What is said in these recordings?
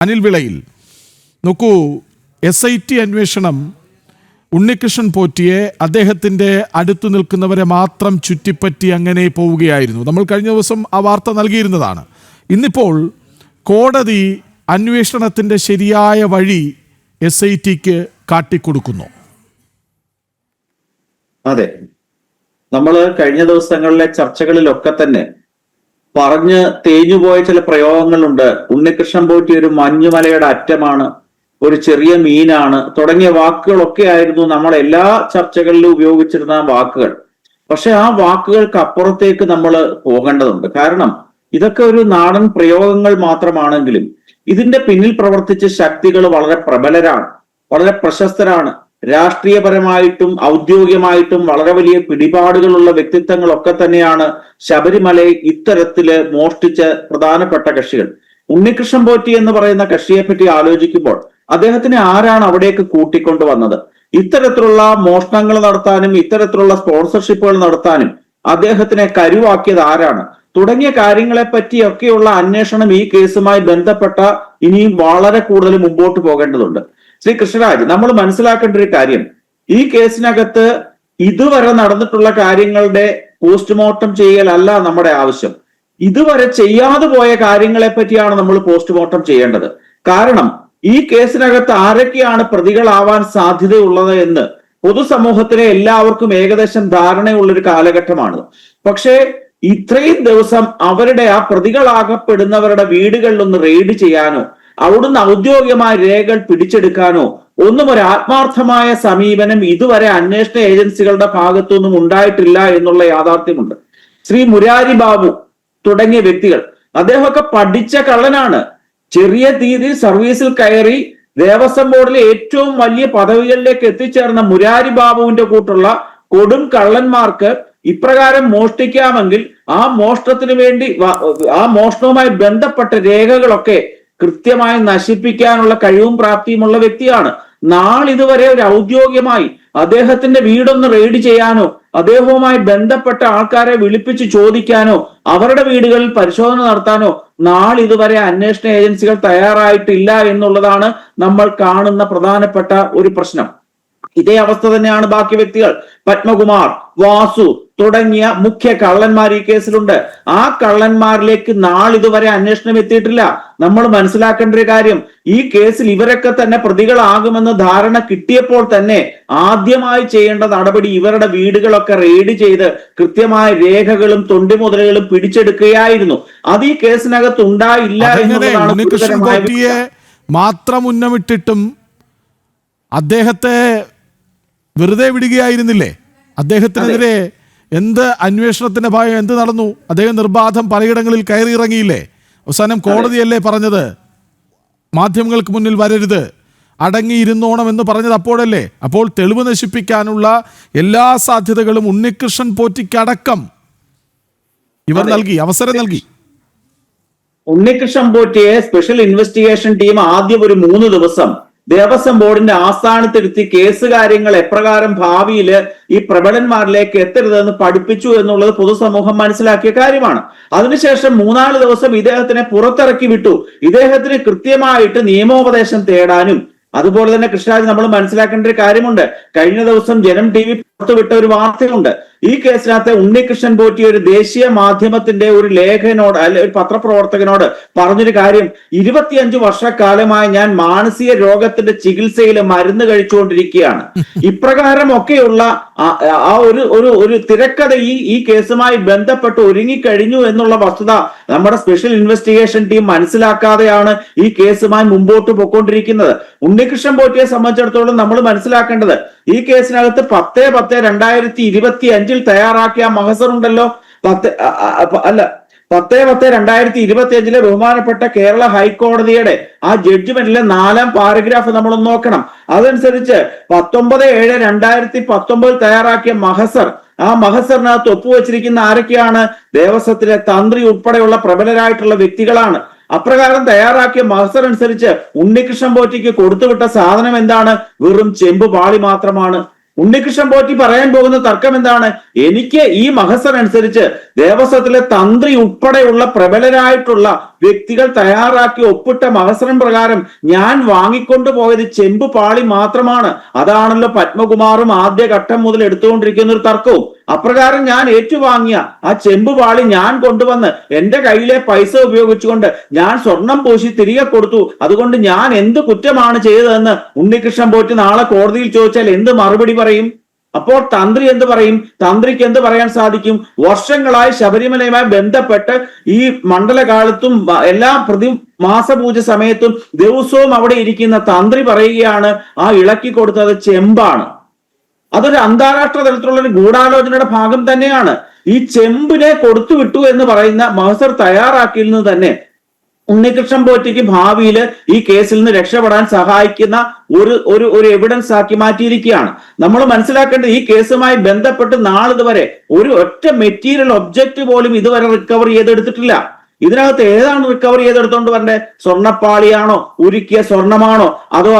അനിൽ വിളയിൽ നോക്കൂ, SIT അന്വേഷണം ഉണ്ണികൃഷ്ണൻ പോറ്റിയെ അദ്ദേഹത്തിൻ്റെ അടുത്തു നിൽക്കുന്നവരെ മാത്രം ചുറ്റിപ്പറ്റി അങ്ങനെ പോവുകയായിരുന്നു. നമ്മൾ കഴിഞ്ഞ ദിവസം ആ വാർത്ത നൽകിയിരുന്നതാണ്. ഇന്നിപ്പോൾ കോടതി അന്വേഷണത്തിൻ്റെ ശരിയായ വഴി SITക്ക് കാട്ടിക്കൊടുക്കുന്നു. അതെ, നമ്മൾ കഴിഞ്ഞ ദിവസങ്ങളിലെ ചർച്ചകളിലൊക്കെ തന്നെ പറഞ്ഞ് തേഞ്ഞുപോയ ചില പ്രയോഗങ്ങളുണ്ട്. ഉണ്ണികൃഷ്ണൻ പോറ്റി ഒരു മഞ്ഞുമലയുടെ അറ്റമാണ്, ഒരു ചെറിയ മീനാണ് തുടങ്ങിയ വാക്കുകളൊക്കെ ആയിരുന്നു നമ്മൾ എല്ലാ ചർച്ചകളിലും ഉപയോഗിച്ചിരുന്ന വാക്കുകൾ. പക്ഷെ ആ വാക്കുകൾക്ക് അപ്പുറത്തേക്ക് നമ്മൾ പോകേണ്ടതുണ്ട്. കാരണം ഇതൊക്കെ ഒരു നാടൻ പ്രയോഗങ്ങൾ മാത്രമാണെങ്കിലും ഇതിന്റെ പിന്നിൽ പ്രവർത്തിച്ച ശക്തികൾ വളരെ പ്രബലരാണ്, വളരെ പ്രശസ്തരാണ്. രാഷ്ട്രീയപരമായിട്ടും ഔദ്യോഗികമായിട്ടും വളരെ വലിയ പിടിപാടുകളുള്ള വ്യക്തിത്വങ്ങളൊക്കെ തന്നെയാണ് ശബരിമലയിൽ ഇത്തരത്തില് മോഷ്ടിച്ച പ്രധാനപ്പെട്ട കക്ഷികൾ. ഉണ്ണികൃഷ്ണൻ പോറ്റി എന്ന് പറയുന്ന കക്ഷിയെ പറ്റി ആലോചിക്കുമ്പോൾ അദ്ദേഹത്തിനെ ആരാണ് അവിടേക്ക് കൂട്ടിക്കൊണ്ടുവന്നത്? ഇത്തരത്തിലുള്ള മോഷണങ്ങൾ നടത്താനും ഇത്തരത്തിലുള്ള സ്പോൺസർഷിപ്പുകൾ നടത്താനും അദ്ദേഹത്തിനെ കരുവാക്കിയത് ആരാണ്? തുടങ്ങിയ കാര്യങ്ങളെ പറ്റിയൊക്കെയുള്ള അന്വേഷണം ഈ കേസുമായി ബന്ധപ്പെട്ട ഇനിയും വളരെ കൂടുതൽ മുമ്പോട്ട് പോകേണ്ടതുണ്ട്. ശ്രീ കൃഷ്ണരാജ്, നമ്മൾ മനസ്സിലാക്കേണ്ട ഒരു കാര്യം, ഈ കേസിനകത്ത് ഇതുവരെ നടന്നിട്ടുള്ള കാര്യങ്ങളുടെ പോസ്റ്റ്മോർട്ടം ചെയ്യലല്ല നമ്മുടെ ആവശ്യം. ഇതുവരെ ചെയ്യാതെ പോയ കാര്യങ്ങളെ പറ്റിയാണ് നമ്മൾ പോസ്റ്റ്മോർട്ടം ചെയ്യേണ്ടത്. കാരണം ഈ കേസിനകത്ത് ആരൊക്കെയാണ് പ്രതികളാവാൻ സാധ്യതയുള്ളത് എന്ന് പൊതുസമൂഹത്തിലെ എല്ലാവർക്കും ഏകദേശം ധാരണയുള്ളൊരു കാലഘട്ടമാണ്. പക്ഷേ ഇത്രയും ദിവസം അവരുടെ ആ പ്രതികളാകപ്പെടുന്നവരുടെ വീടുകളിലൊന്ന് റെയ്ഡ് ചെയ്യാനോ അവിടുന്ന് ഔദ്യോഗികമായ രേഖകൾ പിടിച്ചെടുക്കാനോ ഒന്നും ഒരു ആത്മാർത്ഥമായ സമീപനം ഇതുവരെ അന്വേഷണ ഏജൻസികളുടെ ഭാഗത്തുനിന്നും ഉണ്ടായിട്ടില്ല എന്നുള്ള യാഥാർത്ഥ്യമുണ്ട്. ശ്രീ മുരാരി ബാബു തുടങ്ങിയ വ്യക്തികൾ, അദ്ദേഹമൊക്കെ പഠിച്ച കള്ളനാണ്. ചെറിയ രീതിയിൽ സർവീസിൽ കയറി ദേവസ്വം ബോർഡിലെ ഏറ്റവും വലിയ പദവികളിലേക്ക് എത്തിച്ചേർന്ന മുരാരി ബാബുവിന്റെ കൂട്ടുള്ള കൊടും കള്ളന്മാർക്ക് ഇപ്രകാരം മോഷ്ടിക്കാമെങ്കിൽ ആ മോഷണത്തിന് വേണ്ടി ആ മോഷണവുമായി ബന്ധപ്പെട്ട രേഖകളൊക്കെ കൃത്യമായി നശിപ്പിക്കാനുള്ള കഴിവും പ്രാപ്തിയുമുള്ള വ്യക്തിയാണ്. നാളിതുവരെ ഒരു ഔദ്യോഗികമായി അദ്ദേഹത്തിന്റെ വീടൊന്ന് റെയ്ഡ് ചെയ്യാനോ അദ്ദേഹവുമായി ബന്ധപ്പെട്ട ആൾക്കാരെ വിളിപ്പിച്ച് ചോദിക്കാനോ അവരുടെ വീടുകളിൽ പരിശോധന നടത്താനോ നാളിതുവരെ അന്വേഷണ ഏജൻസികൾ തയ്യാറായിട്ടില്ല എന്നുള്ളതാണ് നമ്മൾ കാണുന്ന പ്രധാനപ്പെട്ട ഒരു പ്രശ്നം. ഇതേ അവസ്ഥ തന്നെയാണ് ബാക്കി വ്യക്തികൾ. പത്മകുമാർ, വാസു തുടങ്ങിയ മുഖ്യ കള്ളന്മാർ ഈ കേസിലുണ്ട്. ആ കള്ളന്മാരിലേക്ക് നാളിതുവരെ അന്വേഷണം എത്തിയിട്ടില്ല. നമ്മൾ മനസ്സിലാക്കേണ്ട ഒരു കാര്യം, ഈ കേസിൽ ഇവരൊക്കെ തന്നെ പ്രതികളാകുമെന്ന് ധാരണ കിട്ടിയപ്പോൾ തന്നെ ആദ്യമായി ചെയ്യേണ്ട നടപടി ഇവരുടെ വീടുകളൊക്കെ റെയ്ഡ് ചെയ്ത് കൃത്യമായ രേഖകളും തൊണ്ടിമുതലുകളും പിടിച്ചെടുക്കുകയായിരുന്നു. അത് ഈ കേസിനകത്ത് ഉണ്ടായില്ല എന്നുള്ളതാണ്. മാത്രം ഉന്നമിട്ടിട്ടും അദ്ദേഹത്തെ വെറുതെ വിടുകയായിരുന്നില്ലേ? അദ്ദേഹത്തിനെതിരെ എന്ത് അന്വേഷണത്തിന്റെ ഭാഗം എന്ത് നടന്നു? അദ്ദേഹം നിർബാധം പലയിടങ്ങളിൽ കയറിയിറങ്ങിയില്ലേ? അവസാനം കോടതിയല്ലേ പറഞ്ഞത് മാധ്യമങ്ങൾക്ക് മുന്നിൽ വരരുത്, അടങ്ങിയിരുന്നോണം എന്ന് പറഞ്ഞത് അപ്പോഴല്ലേ? അപ്പോൾ തെളിവ് നശിപ്പിക്കാനുള്ള എല്ലാ സാധ്യതകളും ഉണ്ണികൃഷ്ണൻ പോറ്റിക്കടക്കം ഇവർ നൽകി, അവസരം നൽകി. ഉണ്ണികൃഷ്ണൻ പോറ്റിയെ സ്പെഷ്യൽ ഇൻവെസ്റ്റിഗേഷൻ ടീം ആദ്യം ഒരു 3 ദിവസം ദേവസ്വം ബോർഡിന്റെ ആസ്ഥാനത്തിരുത്തി കേസ് കാര്യങ്ങൾ എപ്രകാരം ഭാവിയിൽ ഈ പ്രബലന്മാരിലേക്ക് എത്തരുതെന്ന് പഠിപ്പിച്ചു എന്നുള്ളത് പൊതുസമൂഹം മനസ്സിലാക്കിയ കാര്യമാണ്. അതിനുശേഷം 3-4 ദിവസം ഇദ്ദേഹത്തിനെ പുറത്തിറക്കി വിട്ടു. ഇദ്ദേഹത്തിന് കൃത്യമായിട്ട് നിയമോപദേശം തേടാനും. അതുപോലെ തന്നെ കൃഷ്ണരാജ്, നമ്മൾ മനസ്സിലാക്കേണ്ട ഒരു കാര്യമുണ്ട്. കഴിഞ്ഞ ദിവസം ജനം TV പുറത്തുവിട്ട ഒരു വാർത്തയുണ്ട്. ഈ കേസിനകത്ത് ഉണ്ണികൃഷ്ണൻ പോറ്റി ഒരു ദേശീയ മാധ്യമത്തിന്റെ ഒരു ലേഖകനോട് അല്ലെ ഒരു പത്രപ്രവർത്തകനോട് പറഞ്ഞൊരു കാര്യം, 25 വർഷക്കാലമായി ഞാൻ മാനസിക രോഗത്തിന്റെ ചികിത്സയിൽ മരുന്ന് കഴിച്ചുകൊണ്ടിരിക്കുകയാണ്. ഇപ്രകാരമൊക്കെയുള്ള ആ ഒരു തിരക്കഥ ഈ കേസുമായി ബന്ധപ്പെട്ട് ഒരുങ്ങിക്കഴിഞ്ഞു എന്നുള്ള വസ്തുത നമ്മുടെ സ്പെഷ്യൽ ഇൻവെസ്റ്റിഗേഷൻ ടീം മനസ്സിലാക്കാതെയാണ് ഈ കേസുമായി മുമ്പോട്ട് പോയിക്കൊണ്ടിരിക്കുന്നത്. ഉണ്ണികൃഷ്ണൻ പോറ്റിയെ സംബന്ധിച്ചിടത്തോളം നമ്മൾ മനസ്സിലാക്കേണ്ടത്, ഈ കേസിനകത്ത് 10/10/2025 തയ്യാറാക്കിയ മഹസർ ഉണ്ടല്ലോ, 10/10/2025 ബഹുമാനപ്പെട്ട കേരള ഹൈക്കോടതിയുടെ ആ ജഡ്ജ്മെന്റിലെ 4ാം പാരഗ്രാഫ് നമ്മൾ നോക്കണം. അതനുസരിച്ച് 19/7/2019 തയ്യാറാക്കിയ മഹസർ, ആ മഹസറിനകത്ത് ഒപ്പുവെച്ചിരിക്കുന്ന ആരൊക്കെയാണ്? ദേവസ്വത്തിലെ തന്ത്രി ഉൾപ്പെടെയുള്ള പ്രബലരായിട്ടുള്ള വ്യക്തികളാണ്. അപ്രകാരം തയ്യാറാക്കിയ മഹസർ അനുസരിച്ച് ഉണ്ണികൃഷ്ണൻ പോറ്റിക്ക് കൊടുത്തുവിട്ട സാധനം എന്താണ്? വെറും ചെമ്പ് പാളി മാത്രമാണ്. ഉണ്ണികൃഷ്ണൻ പോറ്റി പറയാൻ പോകുന്ന തർക്കം എന്താണ്? എനിക്ക് ഈ മഹസർ അനുസരിച്ച് ദേവസ്വത്തിലെ തന്ത്രി ഉൾപ്പെടെയുള്ള പ്രബലരായിട്ടുള്ള വ്യക്തികൾ തയ്യാറാക്കി ഒപ്പിട്ട മഹസരം പ്രകാരം ഞാൻ വാങ്ങിക്കൊണ്ടു പോയത് ചെമ്പ് പാളി മാത്രമാണ്. അതാണല്ലോ പത്മകുമാറും ആദ്യഘട്ടം മുതൽ എടുത്തുകൊണ്ടിരിക്കുന്ന ഒരു തർക്കവും. അപ്രകാരം ഞാൻ ഏറ്റുവാങ്ങിയ ആ ചെമ്പ് പാളി ഞാൻ കൊണ്ടുവന്ന് എന്റെ കയ്യിലെ പൈസ ഉപയോഗിച്ചുകൊണ്ട് ഞാൻ സ്വർണം പൂശി തിരികെ കൊടുത്തു. അതുകൊണ്ട് ഞാൻ എന്ത് കുറ്റമാണ് ചെയ്തതെന്ന് ഉണ്ണികൃഷ്ണൻ പോറ്റി നാളെ കോടതിയിൽ ചോദിച്ചാൽ എന്ത് മറുപടി പറയും? അപ്പോൾ തന്ത്രി എന്ത് പറയും? തന്ത്രിക്ക് എന്ത് പറയാൻ സാധിക്കും? വർഷങ്ങളായി ശബരിമലയുമായി ബന്ധപ്പെട്ട് ഈ മണ്ഡലകാലത്തും എല്ലാ മാസപൂജ സമയത്തും ദിവസവും അവിടെ ഇരിക്കുന്ന തന്ത്രി പറയുകയാണ് ആ ഇളക്കി കൊടുത്തത് ചെമ്പാണ്. അതൊരു അന്താരാഷ്ട്ര തലത്തിലുള്ള ഒരു ഗൂഢാലോചനയുടെ ഭാഗം തന്നെയാണ്. ഈ ചെമ്പിനെ കൊടുത്തു വിട്ടു എന്ന് പറയുന്ന മഹസർ തയ്യാറാക്കിയിരുന്നത് തന്നെ ഉണ്ണികൃഷ്ണൻ പോറ്റിക്ക് ഭാവിയിൽ ഈ കേസിൽ നിന്ന് രക്ഷപ്പെടാൻ സഹായിക്കുന്ന ഒരു എവിഡൻസ് ആക്കി മാറ്റിയിരിക്കുകയാണ്. നമ്മൾ മനസ്സിലാക്കേണ്ടത് ഈ കേസുമായി ബന്ധപ്പെട്ട് നാളിതുവരെ ഒരു ഒറ്റ മെറ്റീരിയൽ ഒബ്ജക്റ്റ് പോലും ഇതുവരെ റിക്കവർ ചെയ്തെടുത്തിട്ടില്ല. ഇതിനകത്ത് ഏതാണ് റിക്കവർ ചെയ്തെടുത്തോണ്ട് വരണ്ടേ? സ്വർണ്ണപ്പാളിയാണോ, ഉരുക്കിയ സ്വർണമാണോ, അതോ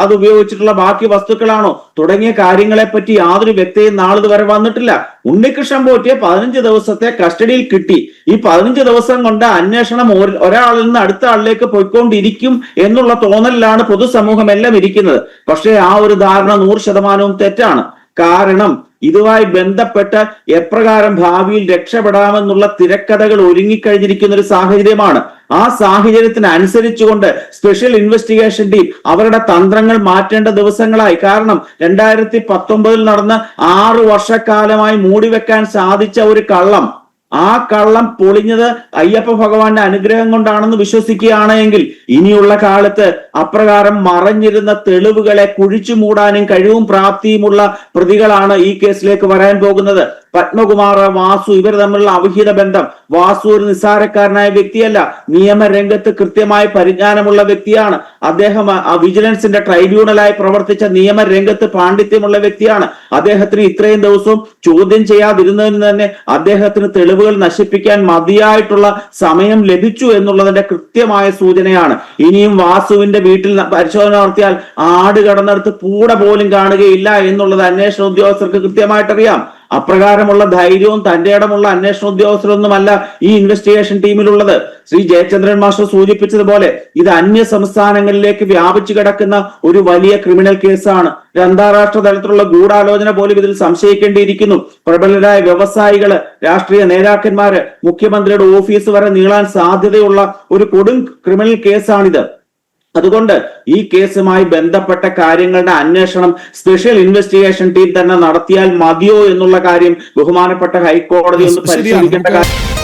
അത് ഉപയോഗിച്ചിട്ടുള്ള ബാക്കി വസ്തുക്കളാണോ തുടങ്ങിയ കാര്യങ്ങളെ പറ്റി യാതൊരു വ്യക്തിയും നാളിതുവരെ വന്നിട്ടില്ല. ഉണ്ണികൃഷ്ണൻ പോറ്റിയെ 15 ദിവസത്തെ കസ്റ്റഡിയിൽ കിട്ടി. ഈ 15 ദിവസം കൊണ്ട് അന്വേഷണം ഒരാളിൽ നിന്ന് അടുത്ത ആളിലേക്ക് പോയിക്കൊണ്ടിരിക്കും എന്നുള്ള തോന്നലിലാണ് പൊതുസമൂഹം എല്ലാം ഇരിക്കുന്നത്. പക്ഷേ ആ ഒരു ധാരണ 100% തെറ്റാണ്. കാരണം ഇതുമായി ബന്ധപ്പെട്ട് എപ്രകാരം ഭാവിയിൽ രക്ഷപ്പെടാമെന്നുള്ള തിരക്കഥകൾ ഒരുങ്ങിക്കഴിഞ്ഞിരിക്കുന്ന ഒരു സാഹചര്യമാണ്. ആ സാഹചര്യത്തിന് അനുസരിച്ചുകൊണ്ട് സ്പെഷ്യൽ ഇൻവെസ്റ്റിഗേഷൻ ടീം അവരുടെ തന്ത്രങ്ങൾ മാറ്റേണ്ട ദിവസങ്ങളായി. കാരണം 2019 നടന്ന 6 വർഷക്കാലമായി മൂടിവെക്കാൻ സാധിച്ച ഒരു കള്ളം, ആ കള്ളം പൊളിഞ്ഞത് അയ്യപ്പ ഭഗവാന്റെ അനുഗ്രഹം കൊണ്ടാണെന്ന് വിശ്വസിക്കുകയാണെങ്കിൽ ഇനിയുള്ള കാലത്ത് അപ്രകാരം മറഞ്ഞിരുന്ന തെളിവുകളെ കുഴിച്ചു മൂടാനും കഴിവും പ്രാപ്തിയുമുള്ള പ്രതികളാണ് ഈ കേസിലേക്ക് വരാൻ പോകുന്നത്. പത്മകുമാർ, വാസു ഇവർ തമ്മിലുള്ള അവിഹിത ബന്ധം. വാസു ഒരു നിസ്സാരക്കാരനായ വ്യക്തിയല്ല, നിയമരംഗത്ത് കൃത്യമായ പരിജ്ഞാനമുള്ള വ്യക്തിയാണ്. അദ്ദേഹം വിജിലൻസിന്റെ ട്രൈബ്യൂണലായി പ്രവർത്തിച്ച നിയമരംഗത്ത് പാണ്ഡിത്യമുള്ള വ്യക്തിയാണ്. അദ്ദേഹത്തിന് ഇത്രയും ദിവസവും ചോദ്യം ചെയ്യാതിരുന്നതിന് തന്നെ അദ്ദേഹത്തിന് തെളിവുകൾ നശിപ്പിക്കാൻ മതിയായിട്ടുള്ള സമയം ലഭിച്ചു എന്നുള്ളതിന്റെ കൃത്യമായ സൂചനയാണ്. ഇനിയും വാസുവിന്റെ വീട്ടിൽ പരിശോധന നടത്തിയാൽ ആട് കടന്നെടുത്ത് പൂട പോലും കാണുകയില്ല എന്നുള്ളത് അന്വേഷണ ഉദ്യോഗസ്ഥർക്ക് കൃത്യമായിട്ടറിയാം. അപ്രകാരമുള്ള ധൈര്യവും തന്റെ ഇടമുള്ള അന്വേഷണ ഉദ്യോഗസ്ഥരൊന്നുമല്ല ഈ ഇൻവെസ്റ്റിഗേഷൻ ടീമിലുള്ളത്. ശ്രീ ജയചന്ദ്രൻ മാസ്റ്റർ സൂചിപ്പിച്ചതുപോലെ ഇത് അന്യ സംസ്ഥാനങ്ങളിലേക്ക് വ്യാപിച്ചു കിടക്കുന്ന ഒരു വലിയ ക്രിമിനൽ കേസാണ്. ഒരു അന്താരാഷ്ട്ര തലത്തിലുള്ള ഗൂഢാലോചന പോലും ഇതിൽ സംശയിക്കേണ്ടിയിരിക്കുന്നു. പ്രബലരായ വ്യവസായികള്, രാഷ്ട്രീയ നേതാക്കന്മാര്, മുഖ്യമന്ത്രിയുടെ ഓഫീസ് വരെ നീളാൻ സാധ്യതയുള്ള ഒരു കൊടും ക്രിമിനൽ കേസാണിത്. അതുകൊണ്ട് ഈ കേസുമായി ബന്ധപ്പെട്ട കാര്യങ്ങളുടെ അന്വേഷണം സ്പെഷ്യൽ ഇൻവെസ്റ്റിഗേഷൻ ടീം തന്നെ നടത്തിയാൽ മതിയോ എന്നുള്ള കാര്യം ബഹുമാനപ്പെട്ട ഹൈക്കോടതി ഒന്ന് പരിശോധിക്കേണ്ട കാര്യം.